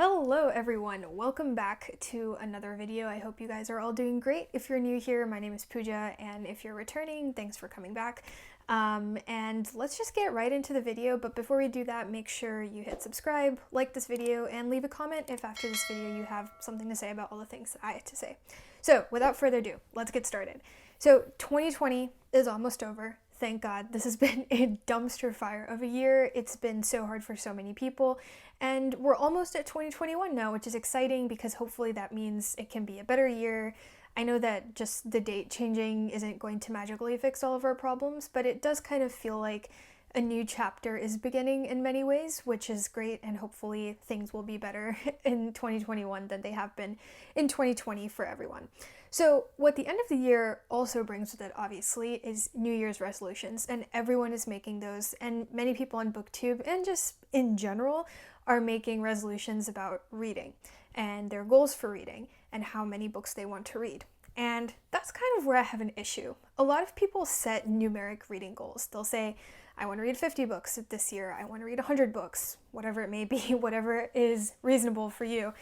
Hello everyone, welcome back to another video. I hope you guys are all doing great. If you're new here, my name is Pooja, and if you're returning, thanks for coming back. And let's just get right into the video, but before we do that, make sure you hit subscribe, like this video, and leave a comment if after this video you have something to say about all the things that I have to say. So without further ado, let's get started. So 2020 is almost over. Thank God. This has been a dumpster fire of a year. It's been so hard for so many people, and we're almost at 2021 now, which is exciting because hopefully that means it can be a better year. I know that just the date changing isn't going to magically fix all of our problems, but it does kind of feel like a new chapter is beginning in many ways, which is great, and hopefully things will be better in 2021 than they have been in 2020 for everyone. So what the end of the year also brings with it, obviously, is New Year's resolutions, and everyone is making those, and many people on BookTube and just in general are making resolutions about reading and their goals for reading and how many books they want to read. And that's kind of where I have an issue. A lot of people set numeric reading goals. They'll say, I want to read 50 books this year, I want to read 100 books, whatever it may be, whatever is reasonable for you.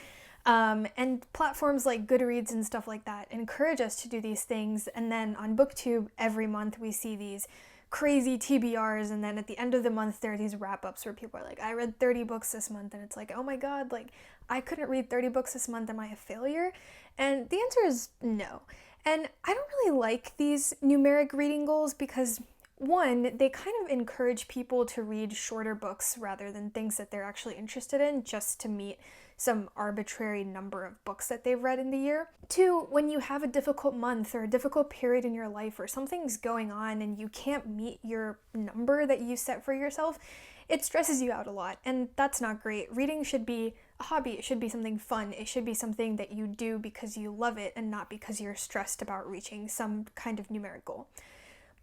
And platforms like Goodreads and stuff like that encourage us to do these things, and then on BookTube every month we see these crazy TBRs, and then at the end of the month there are these wrap-ups where people are like, I read 30 books this month, and it's like, oh my god, like, I couldn't read 30 books this month, am I a failure? And the answer is no. And I don't really like these numeric reading goals because, one, they kind of encourage people to read shorter books rather than things that they're actually interested in just to meet some arbitrary number of books that they've read in the year. Two, when you have a difficult month or a difficult period in your life or something's going on and you can't meet your number that you set for yourself, it stresses you out a lot, and that's not great. Reading should be a hobby. It should be something fun. It should be something that you do because you love it and not because you're stressed about reaching some kind of numeric goal.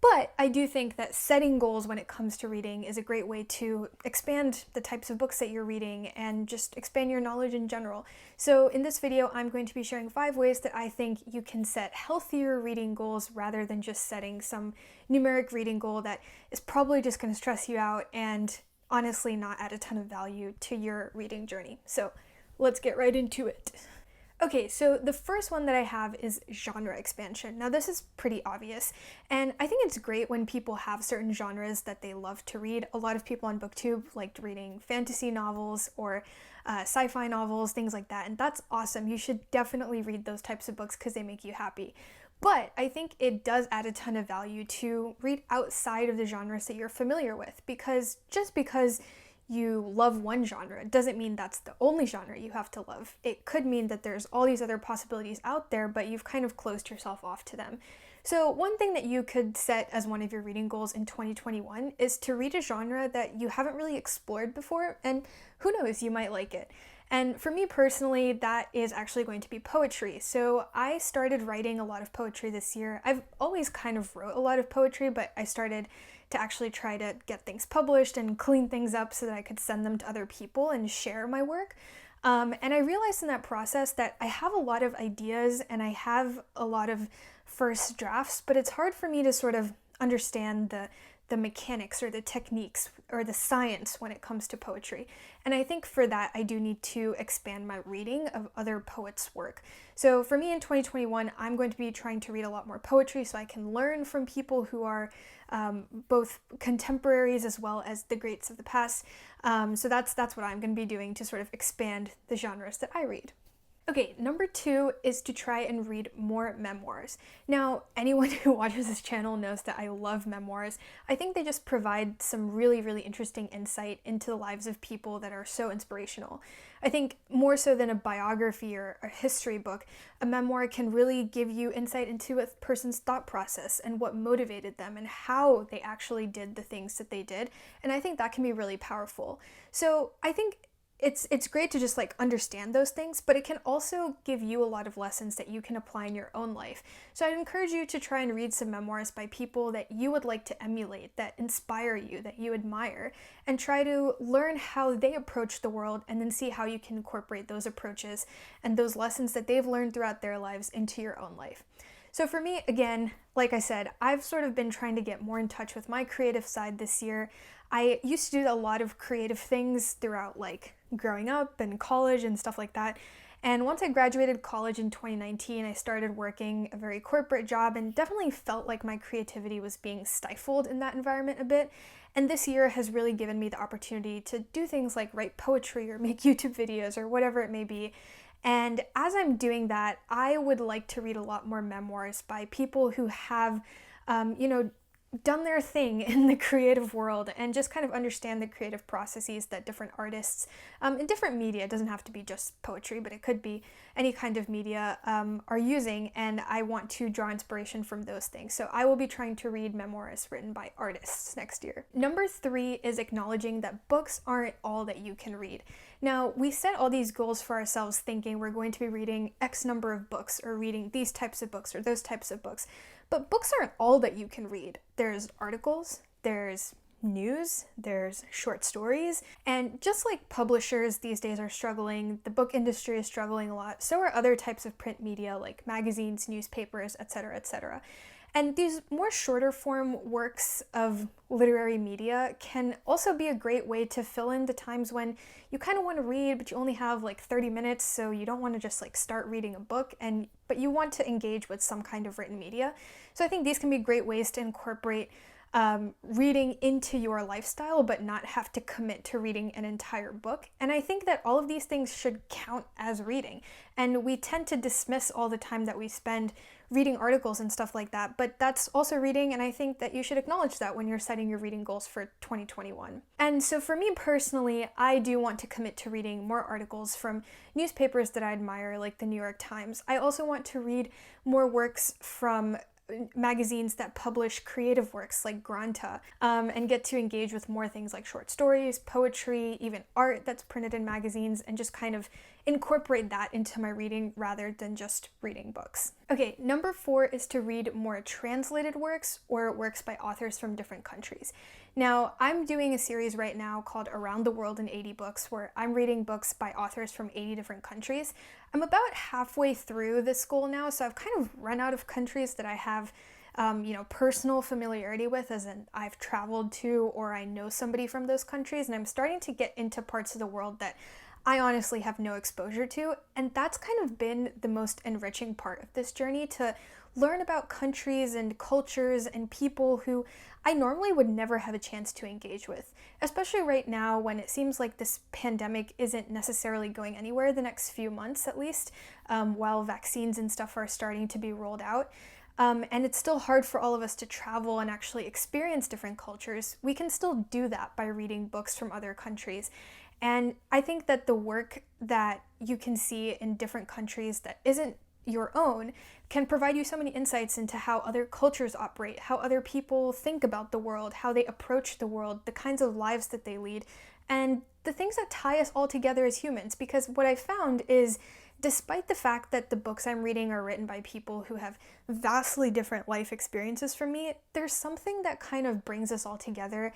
But I do think that setting goals when it comes to reading is a great way to expand the types of books that you're reading and just expand your knowledge in general. So in this video, I'm going to be sharing 5 ways that I think you can set healthier reading goals rather than just setting some numeric reading goal that is probably just going to stress you out and honestly not add a ton of value to your reading journey. So let's get right into it. Okay, so the first one that I have is genre expansion. Now this is pretty obvious, and I think it's great when people have certain genres that they love to read. A lot of people on BookTube liked reading fantasy novels or sci-fi novels, things like that, and that's awesome. You should definitely read those types of books because they make you happy. But I think it does add a ton of value to read outside of the genres that you're familiar with, because just because you love one genre doesn't mean that's the only genre you have to love. It could mean that there's all these other possibilities out there, but you've kind of closed yourself off to them. So one thing that you could set as one of your reading goals in 2021 is to read a genre that you haven't really explored before, and who knows, you might like it. And for me personally, that is actually going to be poetry. So I started writing a lot of poetry this year. I've always kind of wrote a lot of poetry, but I started to actually try to get things published and clean things up so that I could send them to other people and share my work. And I realized in that process that I have a lot of ideas and I have a lot of first drafts, but it's hard for me to sort of understand the mechanics or the techniques or the science when it comes to poetry. And I think for that, I do need to expand my reading of other poets' work. So for me in 2021, I'm going to be trying to read a lot more poetry so I can learn from people who are both contemporaries as well as the greats of the past. So that's what I'm going to be doing to sort of expand the genres that I read. Okay, number 2 is to try and read more memoirs. Now, anyone who watches this channel knows that I love memoirs. I think they just provide some really, really interesting insight into the lives of people that are so inspirational. I think more so than a biography or a history book, a memoir can really give you insight into a person's thought process and what motivated them and how they actually did the things that they did. And I think that can be really powerful. So I think it's great to just like understand those things, but it can also give you a lot of lessons that you can apply in your own life. So I'd encourage you to try and read some memoirs by people that you would like to emulate, that inspire you, that you admire, and try to learn how they approach the world and then see how you can incorporate those approaches and those lessons that they've learned throughout their lives into your own life. So for me, again, like I said, I've sort of been trying to get more in touch with my creative side this year. I used to do a lot of creative things throughout like growing up and college and stuff like that. And once I graduated college in 2019, I started working a very corporate job and definitely felt like my creativity was being stifled in that environment a bit. And this year has really given me the opportunity to do things like write poetry or make YouTube videos or whatever it may be. And as I'm doing that, I would like to read a lot more memoirs by people who have, done their thing in the creative world and just kind of understand the creative processes that different artists in different media, it doesn't have to be just poetry, but it could be any kind of media, are using. And I want to draw inspiration from those things. So I will be trying to read memoirs written by artists next year. Number 3 is acknowledging that books aren't all that you can read. Now, we set all these goals for ourselves thinking we're going to be reading X number of books or reading these types of books or those types of books. But books aren't all that you can read. There's articles, there's news, there's short stories, and just like publishers these days are struggling, the book industry is struggling a lot, so are other types of print media like magazines, newspapers, etc., etc. And these more shorter form works of literary media can also be a great way to fill in the times when you kind of want to read, but you only have like 30 minutes, so you don't want to just like start reading a book, but you want to engage with some kind of written media. So I think these can be great ways to incorporate reading into your lifestyle, but not have to commit to reading an entire book. And I think that all of these things should count as reading. And we tend to dismiss all the time that we spend reading articles and stuff like that, but that's also reading, and I think that you should acknowledge that when you're setting your reading goals for 2021. And so for me personally, I do want to commit to reading more articles from newspapers that I admire, like the New York Times. I also want to read more works from magazines that publish creative works like Granta, and get to engage with more things like short stories, poetry, even art that's printed in magazines, and just kind of incorporate that into my reading rather than just reading books. Okay, number 4 is to read more translated works or works by authors from different countries. Now, I'm doing a series right now called Around the World in 80 Books, where I'm reading books by authors from 80 different countries. I'm about halfway through this goal now, so I've kind of run out of countries that I have personal familiarity with, as in I've traveled to or I know somebody from those countries, and I'm starting to get into parts of the world that I honestly have no exposure to, and that's kind of been the most enriching part of this journey, to learn about countries and cultures and people who I normally would never have a chance to engage with, especially right now when it seems like this pandemic isn't necessarily going anywhere the next few months at least, while vaccines and stuff are starting to be rolled out. And it's still hard for all of us to travel and actually experience different cultures. We can still do that by reading books from other countries. And I think that the work that you can see in different countries that isn't your own can provide you so many insights into how other cultures operate, how other people think about the world, how they approach the world, the kinds of lives that they lead, and the things that tie us all together as humans. Because what I found is, despite the fact that the books I'm reading are written by people who have vastly different life experiences from me, there's something that kind of brings us all together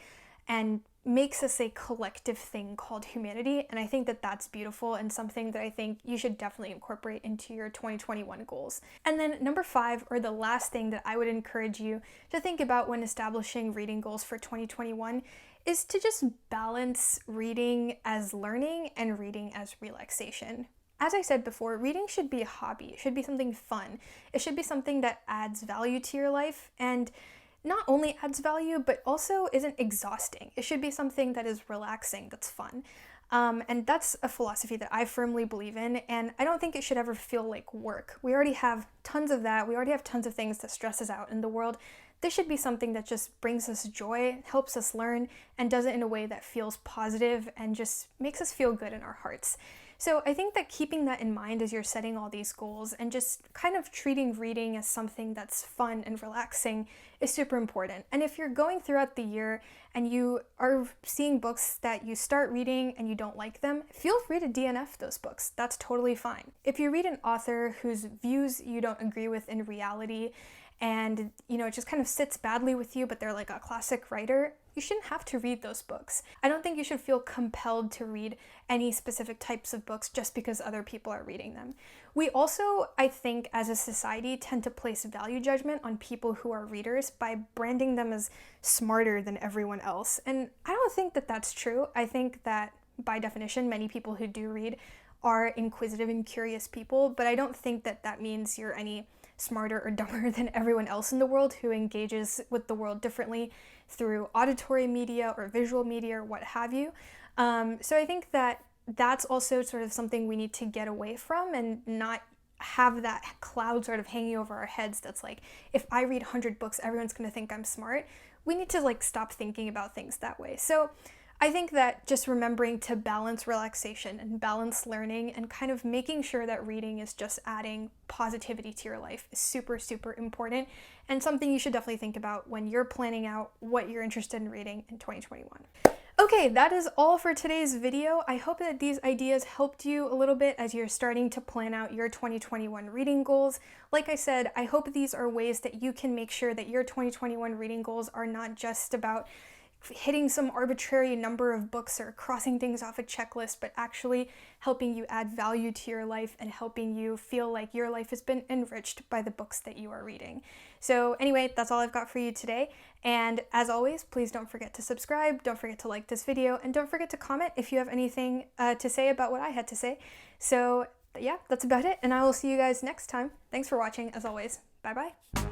and makes us a collective thing called humanity. And I think that that's beautiful and something that I think you should definitely incorporate into your 2021 goals. And then number 5, or the last thing that I would encourage you to think about when establishing reading goals for 2021, is to just balance reading as learning and reading as relaxation. As I said before, reading should be a hobby. It should be something fun. It should be something that adds value to your life, and not only adds value, but also isn't exhausting. It should be something that is relaxing, that's fun. And that's a philosophy that I firmly believe in, and I don't think it should ever feel like work. We already have tons of that. We already have tons of things that stress us out in the world. This should be something that just brings us joy, helps us learn, and does it in a way that feels positive and just makes us feel good in our hearts. So I think that keeping that in mind as you're setting all these goals and just kind of treating reading as something that's fun and relaxing is super important. And if you're going throughout the year and you are seeing books that you start reading and you don't like them, feel free to DNF those books. That's totally fine. If you read an author whose views you don't agree with in reality, and it just kind of sits badly with you, but they're like a classic writer, you shouldn't have to read those books. I don't think you should feel compelled to read any specific types of books just because other people are reading them. We also, I think, as a society, tend to place value judgment on people who are readers by branding them as smarter than everyone else. And I don't think that that's true. I think that, by definition, many people who do read are inquisitive and curious people, but I don't think that that means you're any smarter or dumber than everyone else in the world who engages with the world differently through auditory media or visual media or what have you. So I think that that's also sort of something we need to get away from and not have that cloud sort of hanging over our heads that's like, if I read 100 books, everyone's going to think I'm smart. We need to like stop thinking about things that way. So I think that just remembering to balance relaxation and balance learning and kind of making sure that reading is just adding positivity to your life is super, super important and something you should definitely think about when you're planning out what you're interested in reading in 2021. Okay, that is all for today's video. I hope that these ideas helped you a little bit as you're starting to plan out your 2021 reading goals. Like I said, I hope these are ways that you can make sure that your 2021 reading goals are not just about hitting some arbitrary number of books or crossing things off a checklist, but actually helping you add value to your life and helping you feel like your life has been enriched by the books that you are reading. So anyway, that's all I've got for you today. And as always, please don't forget to subscribe, don't forget to like this video, and don't forget to comment if you have anything to say about what I had to say. So yeah, that's about it, and I will see you guys next time. Thanks for watching, as always. Bye-bye.